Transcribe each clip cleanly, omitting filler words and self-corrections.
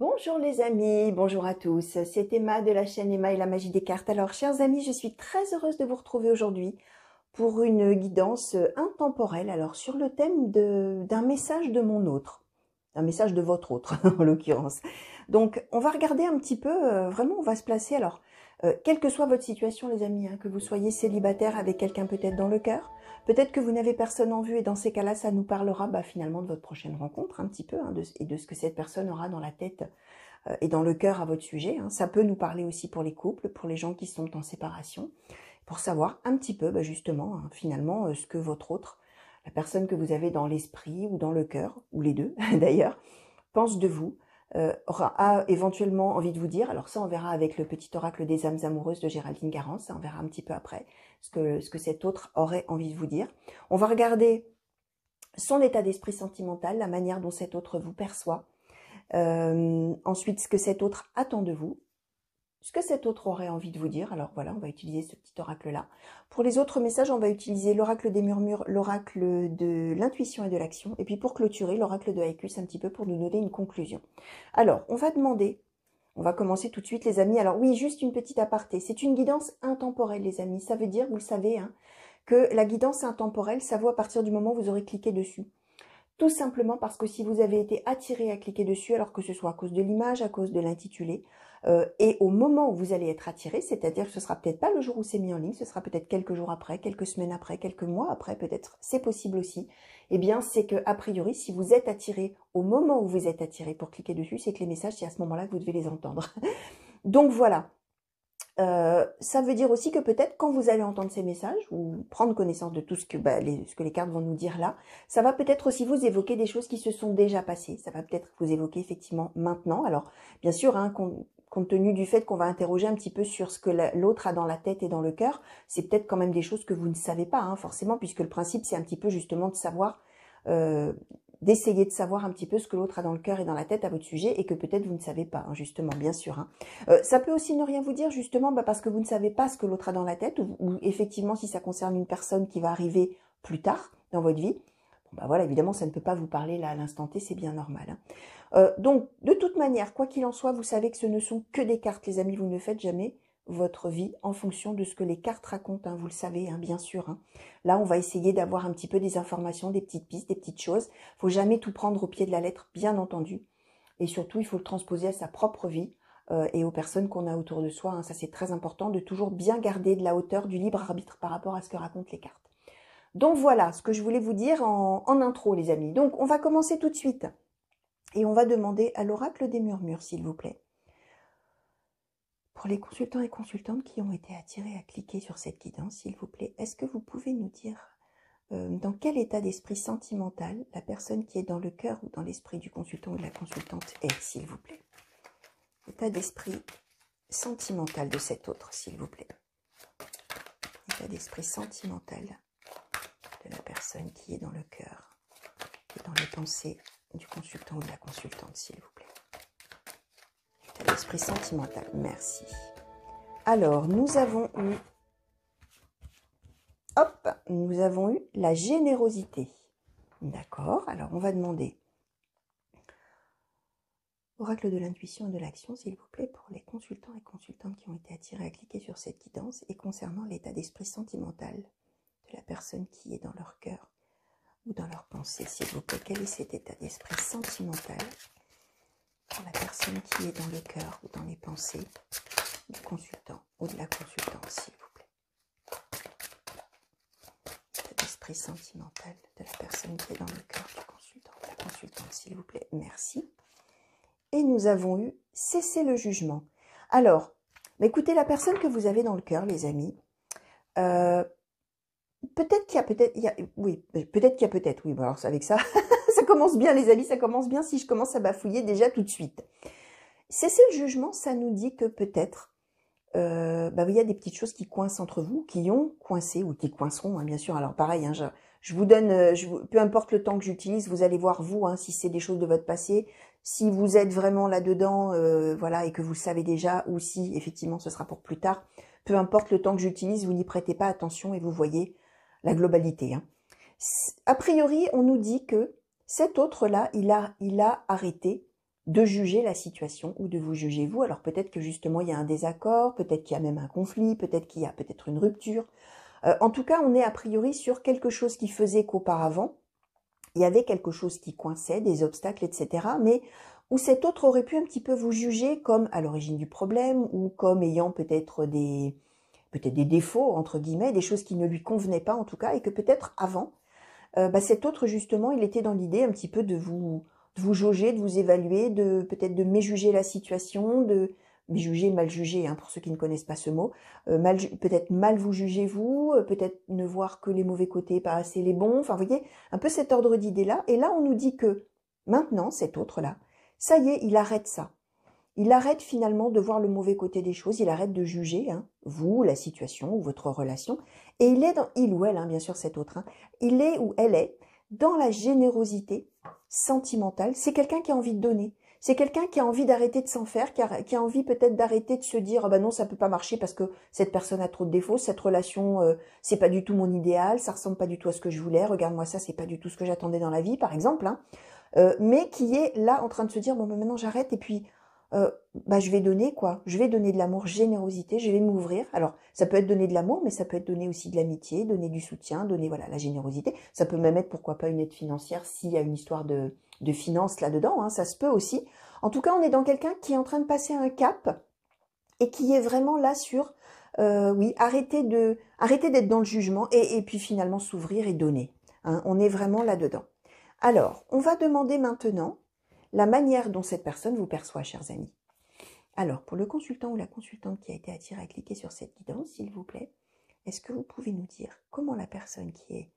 Bonjour les amis, bonjour à tous, c'est Emma de la chaîne Emma et la magie des cartes. Alors chers amis, je suis très heureuse de vous retrouver aujourd'hui pour une guidance intemporelle, alors sur le thème d'un message de mon autre, un message de votre autre en l'occurrence. Donc on va regarder un petit peu, vraiment on va se placer, alors quelle que soit votre situation les amis, hein, que vous soyez célibataire avec quelqu'un peut-être dans le cœur, peut-être que vous n'avez personne en vue et dans ces cas-là ça nous parlera finalement de votre prochaine rencontre un petit peu hein, et de ce que cette personne aura dans la tête et dans le cœur à votre sujet. Hein. Ça peut nous parler aussi pour les couples, pour les gens qui sont en séparation, pour savoir un petit peu justement hein, finalement ce que votre autre, la personne que vous avez dans l'esprit ou dans le cœur, ou les deux d'ailleurs, pense de vous, a éventuellement envie de vous dire. Alors ça on verra avec le petit oracle des âmes amoureuses de Géraldine Garance, ça on verra un petit peu après ce que cet autre aurait envie de vous dire. On va regarder son état d'esprit sentimental, la manière dont cet autre vous perçoit. Ensuite, ce que cet autre attend de vous, ce que cet autre aurait envie de vous dire. Alors voilà, on va utiliser ce petit oracle-là. Pour les autres messages, on va utiliser l'oracle des murmures, l'oracle de l'intuition et de l'action. Et puis pour clôturer, l'oracle de Haïkus un petit peu pour nous donner une conclusion. Alors, on va demander, on va commencer tout de suite les amis. Alors oui, juste une petite aparté. C'est une guidance intemporelle les amis. Ça veut dire, vous le savez, hein, que la guidance intemporelle, ça vaut à partir du moment où vous aurez cliqué dessus. Tout simplement parce que si vous avez été attiré à cliquer dessus, alors que ce soit à cause de l'image, à cause de l'intitulé, et au moment où vous allez être attiré, c'est-à-dire que ce sera peut-être pas le jour où c'est mis en ligne, ce sera peut-être quelques jours après, quelques semaines après, quelques mois après, peut-être, c'est possible aussi, eh bien c'est que a priori, si vous êtes attiré au moment où vous êtes attiré pour cliquer dessus, c'est que les messages, c'est à ce moment-là que vous devez les entendre. Donc voilà. Ça veut dire aussi que peut-être quand vous allez entendre ces messages ou prendre connaissance de tout ce que les cartes vont nous dire là, ça va peut-être aussi vous évoquer des choses qui se sont déjà passées. Ça va peut-être vous évoquer effectivement maintenant. Alors bien sûr, hein, compte tenu du fait qu'on va interroger un petit peu sur ce que l'autre a dans la tête et dans le cœur, c'est peut-être quand même des choses que vous ne savez pas hein, forcément, puisque le principe c'est un petit peu justement de savoir d'essayer de savoir un petit peu ce que l'autre a dans le cœur et dans la tête à votre sujet et que peut-être vous ne savez pas, hein, justement, bien sûr. Hein. Ça peut aussi ne rien vous dire, justement, parce que vous ne savez pas ce que l'autre a dans la tête ou effectivement, si ça concerne une personne qui va arriver plus tard dans votre vie, bon, voilà, évidemment, ça ne peut pas vous parler là à l'instant T, c'est bien normal. Hein. Donc, de toute manière, quoi qu'il en soit, vous savez que ce ne sont que des cartes, les amis, vous ne faites jamais votre vie en fonction de ce que les cartes racontent, hein, vous le savez, hein, bien sûr. Hein. Là, on va essayer d'avoir un petit peu des informations, des petites pistes, des petites choses. Il ne faut jamais tout prendre au pied de la lettre, bien entendu. Et surtout, il faut le transposer à sa propre vie et aux personnes qu'on a autour de soi. Hein. Ça, c'est très important de toujours bien garder de la hauteur, du libre arbitre par rapport à ce que racontent les cartes. Donc voilà ce que je voulais vous dire en intro, les amis. Donc, on va commencer tout de suite. Et on va demander à l'oracle des murmures, s'il vous plaît. Pour les consultants et consultantes qui ont été attirés à cliquer sur cette guidance, s'il vous plaît, est-ce que vous pouvez nous dire dans quel état d'esprit sentimental la personne qui est dans le cœur ou dans l'esprit du consultant ou de la consultante est, s'il vous plaît? État d'esprit sentimental de cet autre, s'il vous plaît. État d'esprit sentimental de la personne qui est dans le cœur et dans les pensées du consultant ou de la consultante, s'il vous plaît. État d'esprit sentimental, merci. Alors, nous avons eu... Hop, nous avons eu la générosité. D'accord, alors on va demander oracle de l'intuition et de l'action, s'il vous plaît, pour les consultants et consultantes qui ont été attirés à cliquer sur cette guidance et concernant l'état d'esprit sentimental de la personne qui est dans leur cœur ou dans leur pensée, s'il vous plaît. Quel est cet état d'esprit sentimental pour la personne qui est dans le cœur ou dans les pensées du consultant ou de la consultante, s'il vous plaît. État d'esprit sentimental de la personne qui est dans le cœur du consultant ou de la consultante, s'il vous plaît. Merci. Et nous avons eu cesser le jugement. Alors, écoutez, la personne que vous avez dans le cœur, les amis, peut-être qu'il y a peut-être, oui, bon alors avec ça, ça commence bien les amis, ça commence bien si je commence à bafouiller déjà tout de suite. Cesser le jugement, ça nous dit que peut-être, il y a des petites choses qui coincent entre vous, qui ont coincé ou qui coinceront, hein, bien sûr. Alors pareil, hein, je vous donne, peu importe le temps que j'utilise, vous allez voir vous, hein, si c'est des choses de votre passé, si vous êtes vraiment là-dedans, voilà, et que vous le savez déjà, ou si effectivement ce sera pour plus tard, peu importe le temps que j'utilise, vous n'y prêtez pas attention et vous voyez la globalité. Hein. A priori, on nous dit que cet autre-là, il a arrêté de juger la situation ou de vous juger vous. Alors peut-être que justement il y a un désaccord, peut-être qu'il y a même un conflit, peut-être qu'il y a peut-être une rupture. En tout cas, on est a priori sur quelque chose qui faisait qu'auparavant, il y avait quelque chose qui coinçait, des obstacles, etc. Mais où cet autre aurait pu un petit peu vous juger comme à l'origine du problème ou comme ayant peut-être des défauts, entre guillemets, des choses qui ne lui convenaient pas en tout cas, et que peut-être avant, cet autre justement, il était dans l'idée un petit peu de vous jauger, de vous évaluer, de peut-être de méjuger la situation, de méjuger, mal juger, hein, pour ceux qui ne connaissent pas ce mot, peut-être mal vous juger vous, peut-être ne voir que les mauvais côtés, pas assez les bons, enfin vous voyez, un peu cet ordre d'idées-là, et là on nous dit que maintenant, cet autre-là, ça y est, il arrête ça. Il arrête finalement de voir le mauvais côté des choses, il arrête de juger, hein, vous, la situation ou votre relation, et il est dans, il ou elle, hein, bien sûr cet autre, hein, il est ou elle est dans la générosité sentimentale. C'est quelqu'un qui a envie de donner, c'est quelqu'un qui a envie d'arrêter de s'en faire, qui a envie peut-être d'arrêter de se dire, ah ben non, ça peut pas marcher parce que cette personne a trop de défauts, cette relation, c'est pas du tout mon idéal, ça ressemble pas du tout à ce que je voulais, regarde-moi ça, c'est pas du tout ce que j'attendais dans la vie, par exemple, hein, mais qui est là en train de se dire, bon ben maintenant j'arrête et puis je vais donner quoi. Je vais donner de l'amour, générosité, je vais m'ouvrir. Alors, ça peut être donner de l'amour, mais ça peut être donner aussi de l'amitié, donner du soutien, donner voilà la générosité. Ça peut même être, pourquoi pas, une aide financière s'il y a une histoire de finances là-dedans, hein, ça se peut aussi. En tout cas, on est dans quelqu'un qui est en train de passer un cap et qui est vraiment là sur, oui, arrêter d'être dans le jugement et puis finalement s'ouvrir et donner. Hein, on est vraiment là-dedans. Alors, on va demander maintenant la manière dont cette personne vous perçoit, chers amis. Alors, pour le consultant ou la consultante qui a été attiré à cliquer sur cette guidance, s'il vous plaît, est-ce que vous pouvez nous dire comment la personne qui est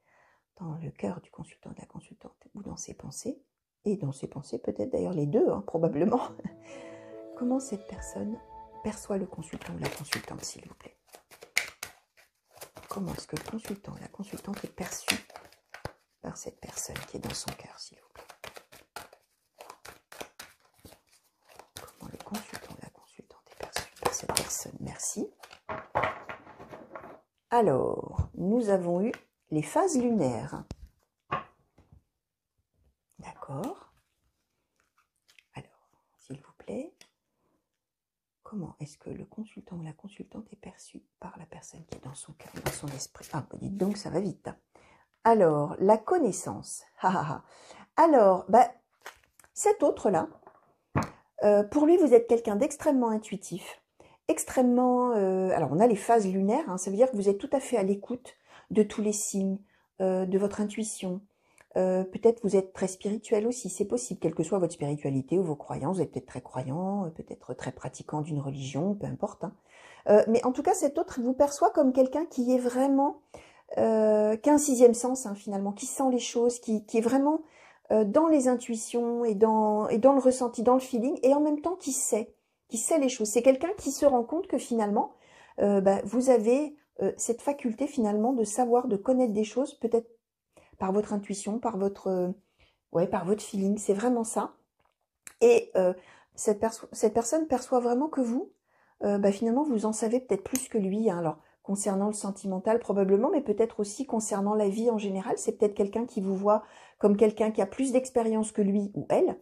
dans le cœur du consultant, de la consultante, ou dans ses pensées, et dans ses pensées peut-être d'ailleurs les deux, hein, probablement, comment cette personne perçoit le consultant ou la consultante, s'il vous plaît? Comment est-ce que le consultant ou la consultante est perçu par cette personne qui est dans son cœur, s'il vous plaît? Le consultant ou la consultante est perçu par cette personne. Merci. Alors, nous avons eu les phases lunaires. D'accord. Alors, s'il vous plaît, comment est-ce que le consultant ou la consultante est perçu par la personne qui est dans son cœur, dans son esprit? Ah, dites donc, ça va vite. Alors, la connaissance. Alors, cet autre-là, pour lui, vous êtes quelqu'un d'extrêmement intuitif, extrêmement... alors, on a les phases lunaires, hein, ça veut dire que vous êtes tout à fait à l'écoute de tous les signes, de votre intuition. Peut-être vous êtes très spirituel aussi, c'est possible, quelle que soit votre spiritualité ou vos croyances, vous êtes peut-être très croyant, peut-être très pratiquant d'une religion, peu importe. Hein. Mais en tout cas, cet autre vous perçoit comme quelqu'un qui est vraiment... qui a un sixième sens, hein, finalement, qui sent les choses, qui est vraiment... dans les intuitions et dans le ressenti, dans le feeling, et en même temps qui sait les choses. C'est quelqu'un qui se rend compte que finalement, vous avez cette faculté finalement de savoir, de connaître des choses, peut-être par votre intuition, par votre feeling, c'est vraiment ça. Et cette personne perçoit vraiment que vous, finalement, vous en savez peut-être plus que lui. Hein. Alors, concernant le sentimental probablement, mais peut-être aussi concernant la vie en général. C'est peut-être quelqu'un qui vous voit comme quelqu'un qui a plus d'expérience que lui ou elle,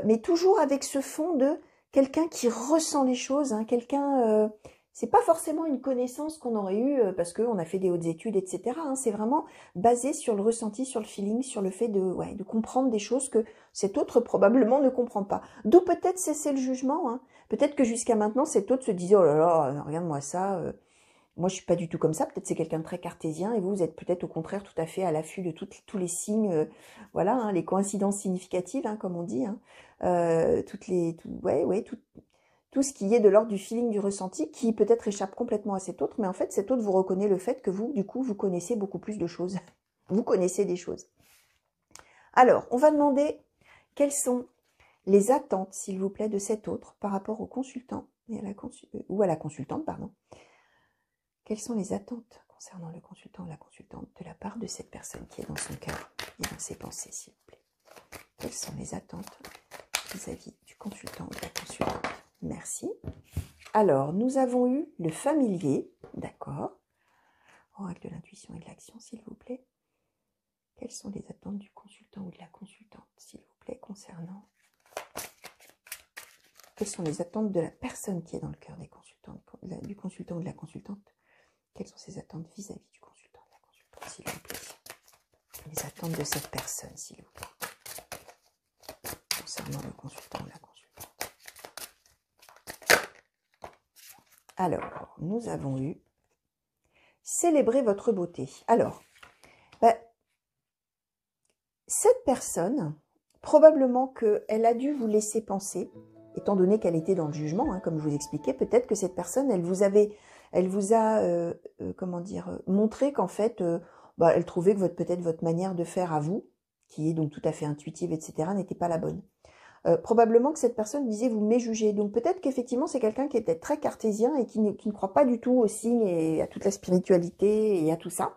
mais toujours avec ce fond de quelqu'un qui ressent les choses, hein, quelqu'un... c'est pas forcément une connaissance qu'on aurait eue parce qu'on a fait des hautes études, etc. Hein, c'est vraiment basé sur le ressenti, sur le feeling, sur le fait de comprendre des choses que cet autre probablement ne comprend pas. D'où peut-être cesser le jugement. Hein. Peut-être que jusqu'à maintenant, cet autre se disait « Oh là là, regarde-moi ça, moi je suis pas du tout comme ça, peut-être c'est quelqu'un de très cartésien et vous êtes peut-être au contraire tout à fait à l'affût de tous les signes, voilà, hein, les coïncidences significatives, hein, comme on dit, hein, tout ce qui est de l'ordre du feeling, du ressenti, qui peut-être échappe complètement à cet autre, mais en fait cet autre vous reconnaît le fait que vous, du coup, vous connaissez beaucoup plus de choses, vous connaissez des choses. Alors, on va demander quelles sont les attentes, s'il vous plaît, de cet autre par rapport au consultant et à la consultante, pardon. Quelles sont les attentes concernant le consultant ou la consultante de la part de cette personne qui est dans son cœur et dans ses pensées, s'il vous plaît? Quelles sont les attentes vis-à-vis du consultant ou de la consultante? Merci. Alors, nous avons eu le familier, d'accord. Oracle de l'intuition et de l'action, s'il vous plaît. Quelles sont les attentes du consultant ou de la consultante, s'il vous plaît, concernant quelles sont les attentes de la personne qui est dans le cœur des consultants, du consultant ou de la consultante? Quelles sont ses attentes vis-à-vis du consultant ou de la consultante, s'il vous plaît? Les attentes de cette personne, s'il vous plaît, concernant le consultant ou la consultante. Alors, nous avons eu célébrer votre beauté. Alors, cette personne, probablement qu'elle a dû vous laisser penser, étant donné qu'elle était dans le jugement, hein, comme je vous expliquais, peut-être que cette personne, elle vous a, comment dire, montré qu'en fait, elle trouvait que peut-être votre manière de faire à vous, qui est donc tout à fait intuitive, etc., n'était pas la bonne. Probablement que cette personne disait vous méjugez. Donc peut-être qu'effectivement c'est quelqu'un qui était très cartésien et qui ne croit pas du tout aux signes et à toute la spiritualité et à tout ça.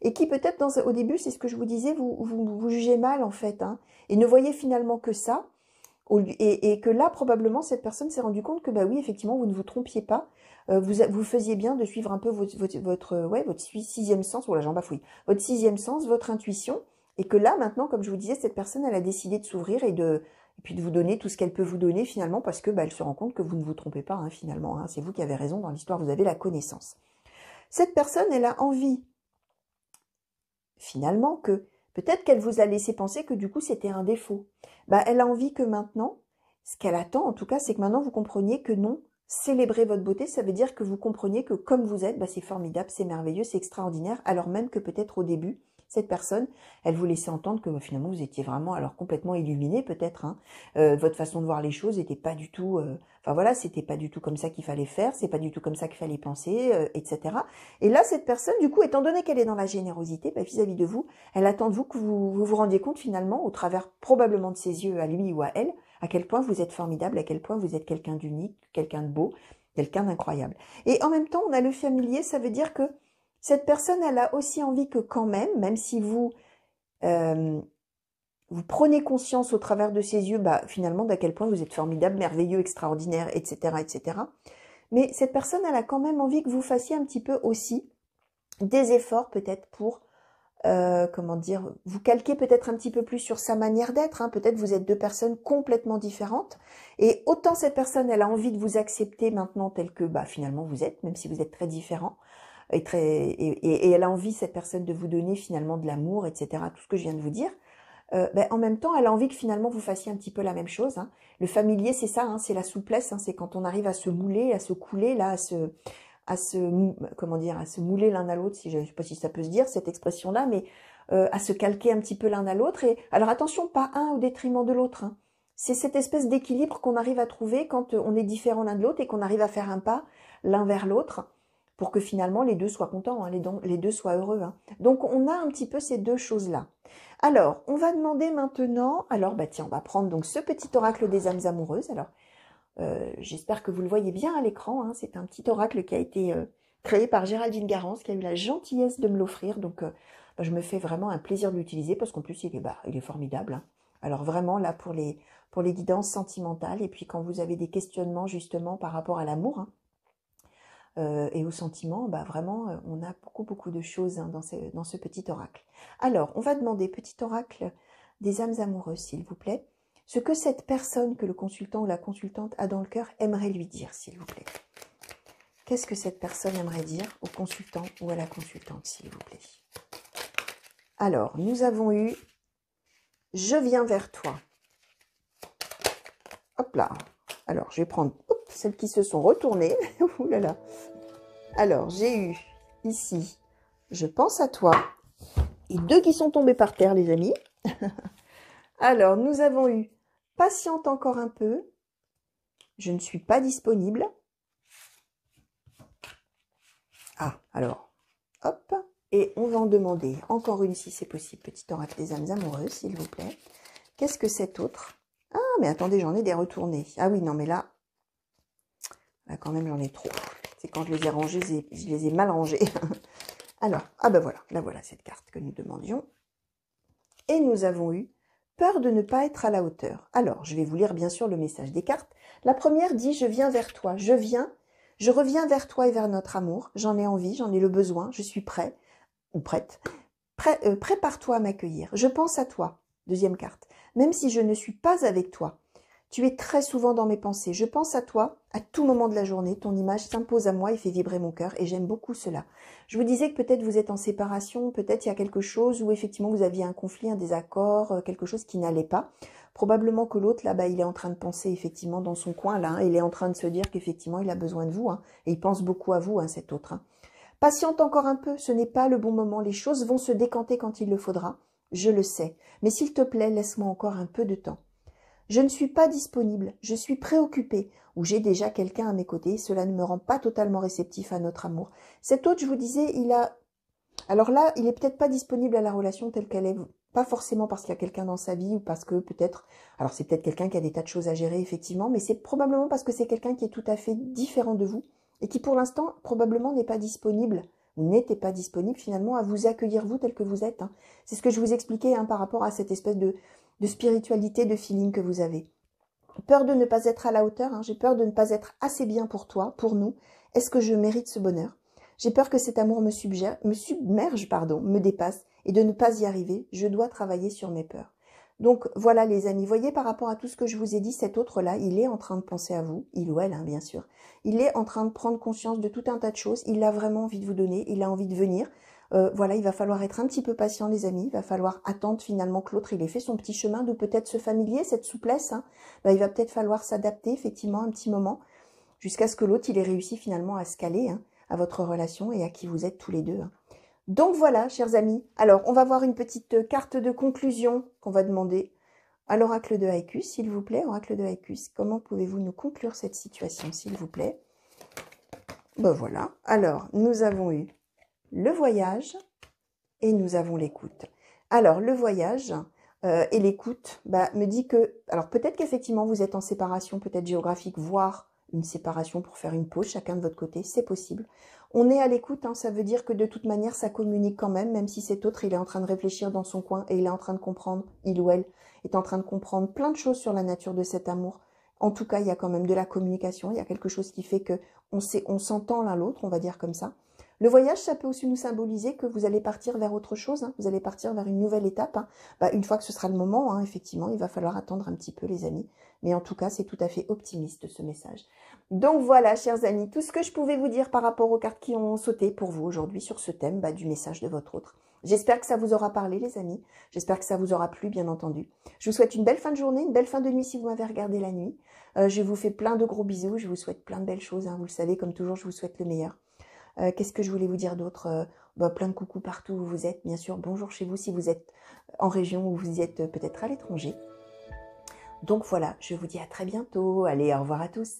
Et qui peut-être au début, c'est ce que je vous disais, vous jugez mal en fait. Hein, et ne voyez finalement que ça. Et que là, probablement, cette personne s'est rendue compte que bah oui, effectivement, vous ne vous trompiez pas. Vous faisiez bien de suivre un peu votre sixième sens, oh là j'en bafouille, votre sixième sens, votre intuition. Et que là, maintenant, comme je vous disais, cette personne, elle a décidé de s'ouvrir et puis de vous donner tout ce qu'elle peut vous donner finalement parce que elle se rend compte que vous ne vous trompez pas hein, finalement. Hein, c'est vous qui avez raison dans l'histoire, vous avez la connaissance. Cette personne, elle a envie finalement que peut-être qu'elle vous a laissé penser que du coup c'était un défaut. Elle a envie que maintenant, ce qu'elle attend en tout cas, c'est que maintenant vous compreniez que non, célébrer votre beauté, ça veut dire que vous compreniez que comme vous êtes, c'est formidable, c'est merveilleux, c'est extraordinaire, alors même que peut-être au début, cette personne, elle vous laissait entendre que finalement vous étiez vraiment alors complètement illuminé peut-être. Hein. Votre façon de voir les choses n'était pas du tout, enfin voilà, c'était pas du tout comme ça qu'il fallait faire, c'est pas du tout comme ça qu'il fallait penser, etc. Et là, cette personne, du coup, étant donné qu'elle est dans la générosité vis-à-vis de vous, elle attend de vous que vous rendiez compte finalement, au travers probablement de ses yeux à lui ou à elle, à quel point vous êtes formidable, à quel point vous êtes quelqu'un d'unique, quelqu'un de beau, quelqu'un d'incroyable. Et en même temps, on a le familier, ça veut dire que cette personne, elle a aussi envie que quand même si vous prenez conscience au travers de ses yeux, finalement, d'à quel point vous êtes formidable, merveilleux, extraordinaire, etc., etc. Mais cette personne, elle a quand même envie que vous fassiez un petit peu aussi des efforts peut-être pour, comment dire, vous calquer peut-être un petit peu plus sur sa manière d'être. Hein. Peut-être vous êtes deux personnes complètement différentes. Et autant cette personne, elle a envie de vous accepter maintenant tel que finalement vous êtes, même si vous êtes très différents. Et elle a envie, cette personne, de vous donner finalement de l'amour, etc., tout ce que je viens de vous dire. En même temps, elle a envie que finalement vous fassiez un petit peu la même chose. Hein. Le familier, c'est ça, hein, c'est la souplesse, hein, c'est quand on arrive à se mouler, à se couler, là, à se mouler l'un à l'autre, je ne sais pas si ça peut se dire cette expression-là, mais à se calquer un petit peu l'un à l'autre. Et alors attention, pas un au détriment de l'autre. Hein. C'est cette espèce d'équilibre qu'on arrive à trouver quand on est différent l'un de l'autre et qu'on arrive à faire un pas l'un vers l'autre, pour que finalement les deux soient contents, hein, les deux soient heureux. Hein. Donc on a un petit peu ces deux choses-là. Alors, on va demander maintenant, alors tiens, on va prendre donc ce petit oracle des âmes amoureuses. Alors, j'espère que vous le voyez bien à l'écran, hein, c'est un petit oracle qui a été créé par Géraldine Garance, qui a eu la gentillesse de me l'offrir, donc je me fais vraiment un plaisir de l'utiliser, parce qu'en plus il est formidable. Hein. Alors vraiment là pour les guidances sentimentales, et puis quand vous avez des questionnements justement par rapport à l'amour, hein, et aux sentiments, vraiment, on a beaucoup de choses hein, dans ce petit oracle. Alors, on va demander, petit oracle des âmes amoureuses, s'il vous plaît, ce que cette personne que le consultant ou la consultante a dans le cœur aimerait lui dire, s'il vous plaît. Qu'est-ce que cette personne aimerait dire au consultant ou à la consultante, s'il vous plaît? Alors, nous avons eu « Je viens vers toi ». Hop là. Alors, je vais prendre celles qui se sont retournées. Ouh là là. Alors, j'ai eu ici « Je pense à toi ». Et deux qui sont tombés par terre, les amis. Alors, nous avons eu « Patiente encore un peu ». Je ne suis pas disponible. Ah, alors, hop. Et on va en demander encore une si c'est possible. Petit oracle des âmes amoureuses, s'il vous plaît. Qu'est-ce que cet autre? Ah, mais attendez, j'en ai des retournés. Ah oui, non, mais là quand même, j'en ai trop. C'est quand je les ai rangés, je les ai mal rangés. Alors, voilà, là voilà cette carte que nous demandions. Et nous avons eu peur de ne pas être à la hauteur. Alors, je vais vous lire bien sûr le message des cartes. La première dit « Je viens vers toi, je reviens vers toi et vers notre amour. J'en ai envie, j'en ai le besoin, je suis prêt ou prête. Prépare-toi à m'accueillir. Je pense à toi. » Deuxième carte. « Même si je ne suis pas avec toi, Tu es très souvent dans mes pensées. Je pense à toi à tout moment de la journée. Ton image s'impose à moi et fait vibrer mon cœur et j'aime beaucoup cela. Je vous disais que peut-être vous êtes en séparation, peut-être il y a quelque chose où effectivement vous aviez un conflit, un désaccord, quelque chose qui n'allait pas. Probablement que l'autre, là, il est en train de penser effectivement dans son coin, là. Il est en train de se dire qu'effectivement il a besoin de vous. Et il pense beaucoup à vous, cet autre. Patiente encore un peu, ce n'est pas le bon moment. Les choses vont se décanter quand il le faudra. Je le sais. Mais s'il te plaît, laisse-moi encore un peu de temps. Je ne suis pas disponible, je suis préoccupée, ou j'ai déjà quelqu'un à mes côtés, cela ne me rend pas totalement réceptif à notre amour. Cet autre, je vous disais, alors là, il est peut-être pas disponible à la relation telle qu'elle est, pas forcément parce qu'il y a quelqu'un dans sa vie, ou parce que peut-être, alors c'est peut-être quelqu'un qui a des tas de choses à gérer, effectivement, mais c'est probablement parce que c'est quelqu'un qui est tout à fait différent de vous, et qui pour l'instant, probablement n'est pas disponible, ou n'était pas disponible finalement à vous accueillir vous tel que vous êtes. C'est ce que je vous expliquais par rapport à cette espèce de spiritualité, de feeling que vous avez. Peur de ne pas être à la hauteur, j'ai peur de ne pas être assez bien pour toi, pour nous. Est-ce que je mérite ce bonheur? J'ai peur que cet amour me submerge, me dépasse, et de ne pas y arriver, je dois travailler sur mes peurs. Donc voilà les amis, voyez par rapport à tout ce que je vous ai dit, cet autre-là, il est en train de penser à vous, il ou elle bien sûr. Il est en train de prendre conscience de tout un tas de choses, il a vraiment envie de vous donner, il a envie de venir. Voilà, il va falloir être un petit peu patient les amis, il va falloir attendre finalement que l'autre il ait fait son petit chemin, d'où peut-être ce familier, cette souplesse. Il va peut-être falloir s'adapter effectivement un petit moment, jusqu'à ce que l'autre il ait réussi finalement à se caler à votre relation et à qui vous êtes tous les deux. Donc voilà, chers amis. Alors, on va voir une petite carte de conclusion qu'on va demander à l'oracle de Haïkus, s'il vous plaît. Oracle de Haïkus, comment pouvez-vous nous conclure cette situation, s'il vous plaît? Ben voilà. Alors, nous avons eu le voyage et nous avons l'écoute. Alors, le voyage et l'écoute me dit que... Alors, peut-être qu'effectivement, vous êtes en séparation, peut-être géographique, voire une séparation pour faire une pause, chacun de votre côté, c'est possible. On est à l'écoute, ça veut dire que de toute manière, ça communique quand même si cet autre, il est en train de réfléchir dans son coin et il est en train de comprendre, il ou elle est en train de comprendre plein de choses sur la nature de cet amour. En tout cas, il y a quand même de la communication, il y a quelque chose qui fait que on s'entend l'un l'autre, on va dire comme ça. Le voyage, ça peut aussi nous symboliser que vous allez partir vers autre chose, vous allez partir vers une nouvelle étape. Une fois que ce sera le moment, effectivement, il va falloir attendre un petit peu, les amis. Mais en tout cas, c'est tout à fait optimiste, ce message. Donc voilà, chers amis, tout ce que je pouvais vous dire par rapport aux cartes qui ont sauté pour vous aujourd'hui sur ce thème du message de votre autre. J'espère que ça vous aura parlé, les amis. J'espère que ça vous aura plu, bien entendu. Je vous souhaite une belle fin de journée, une belle fin de nuit si vous m'avez regardé la nuit. Je vous fais plein de gros bisous. Je vous souhaite plein de belles choses. Vous le savez, comme toujours, je vous souhaite le meilleur. Qu'est-ce que je voulais vous dire d'autre? Plein de coucou partout où vous êtes, bien sûr. Bonjour chez vous si vous êtes en région ou vous êtes peut-être à l'étranger. Donc voilà, je vous dis à très bientôt. Allez, au revoir à tous.